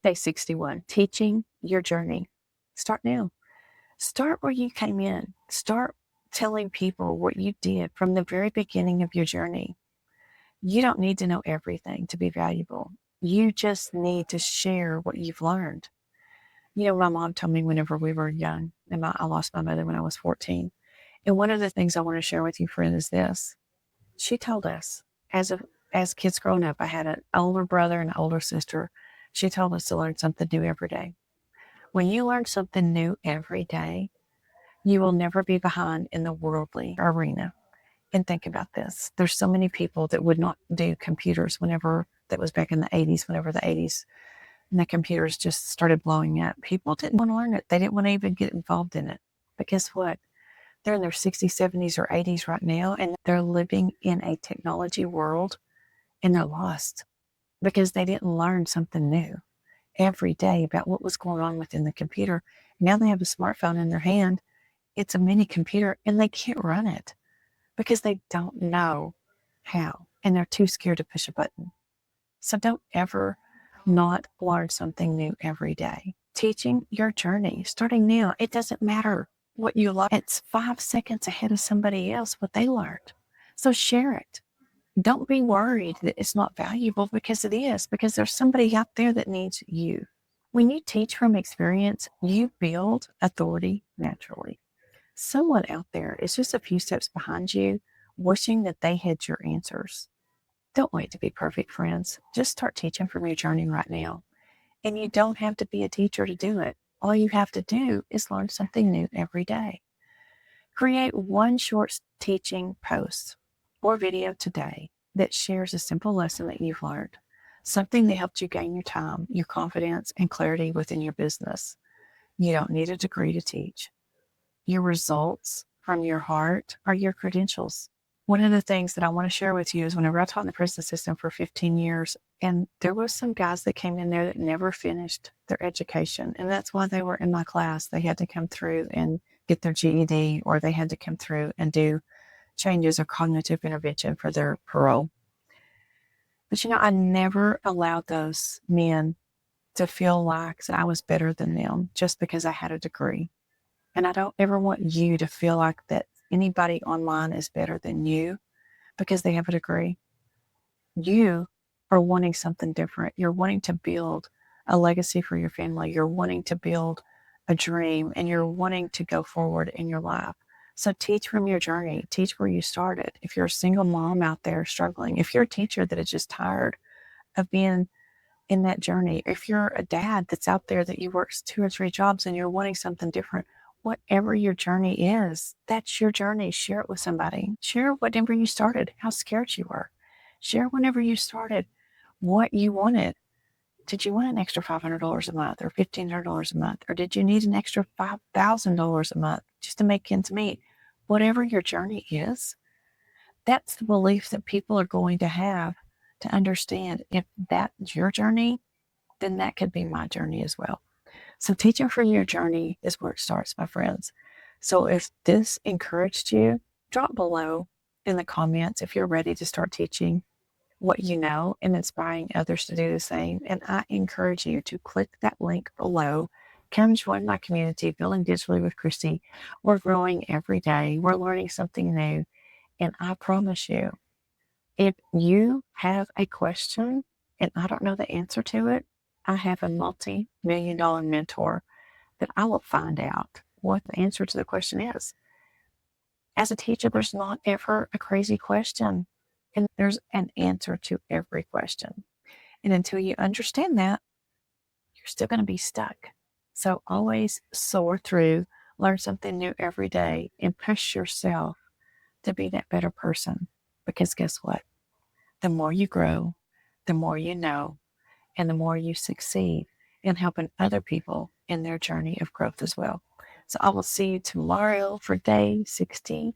Day 61, teaching your journey. Start now. Start where you came in. Start telling people what you did from the very beginning of your journey. You don't need to know everything to be valuable. You just need to share what you've learned. You know, my mom told me whenever we were young, and I lost my mother when I was 14. And one of the things I want to share with you, friend, is this. She told us, as kids growing up, I had an older brother and an older sister. She told us to learn something new every day. When you learn something new every day, you will never be behind in the worldly arena. And think about this. There's so many people that would not do computers whenever, that was back in the 80s, whenever the 80s and the computers just started blowing up. People didn't want to learn it. They didn't want to even get involved in it. But guess what? They're in their 60s, 70s, or 80s right now, and they're living in a technology world, and they're lost because they didn't learn something new every day about what was going on within the computer. Now they have a smartphone in their hand. It's a mini computer, and they can't run it because they don't know how, and they're too scared to push a button. So don't ever not learn something new every day. Teaching your journey, starting now. It doesn't matter what you learn. It's 5 seconds ahead of somebody else what they learned. So share it. Don't be worried that it's not valuable, because it is, because there's somebody out there that needs you. When you teach from experience, you build authority naturally. Someone out there is just a few steps behind you, wishing that they had your answers. Don't wait to be perfect, friends. Just start teaching from your journey right now. And you don't have to be a teacher to do it. All you have to do is learn something new every day. Create one short teaching post or video today that shares a simple lesson that you've learned, something that helped you gain your time, your confidence, and clarity within your business. You don't need a degree to teach. Your results from your heart are your credentials. One of the things that I want to share with you is whenever I taught in the prison system for 15 years, and there was some guys that came in there that never finished their education, and that's why they were in my class. They had to come through and get their GED, or they had to come through and do changes or cognitive intervention for their parole. But I never allowed those men to feel like I was better than them just because I had a degree. And I don't ever want you to feel like that anybody online is better than you because they have a degree. You are wanting something different. You're wanting to build a legacy for your family. You're wanting to build a dream, and you're wanting to go forward in your life. So teach from your journey. Teach where you started. If you're a single mom out there struggling, if you're a teacher that is just tired of being in that journey, if you're a dad that's out there that you work 2 or 3 jobs and you're wanting something different, whatever your journey is, that's your journey. Share it with somebody. Share whenever you started, how scared you were. Share whenever you started what you wanted. Did you want an extra $500 a month or $1,500 a month? Or did you need an extra $5,000 a month just to make ends meet? Whatever your journey is, that's the belief that people are going to have to understand if that's your journey, then that could be my journey as well. So teaching from your journey is where it starts, my friends. So if this encouraged you, drop below in the comments if you're ready to start teaching what you know and inspiring others to do the same. And I encourage you to click that link below. Come join my community, Building Digitally with Christy. We're growing every day. We're learning something new. And I promise you, if you have a question and I don't know the answer to it, I have a multi-million-dollar mentor that I will find out what the answer to the question is. As a teacher, there's not ever a crazy question, and there's an answer to every question. And until you understand that, you're still going to be stuck. So always soar through, learn something new every day, and push yourself to be that better person. Because guess what? The more you grow, the more you know, and the more you succeed in helping other people in their journey of growth as well. So I will see you tomorrow for day 62.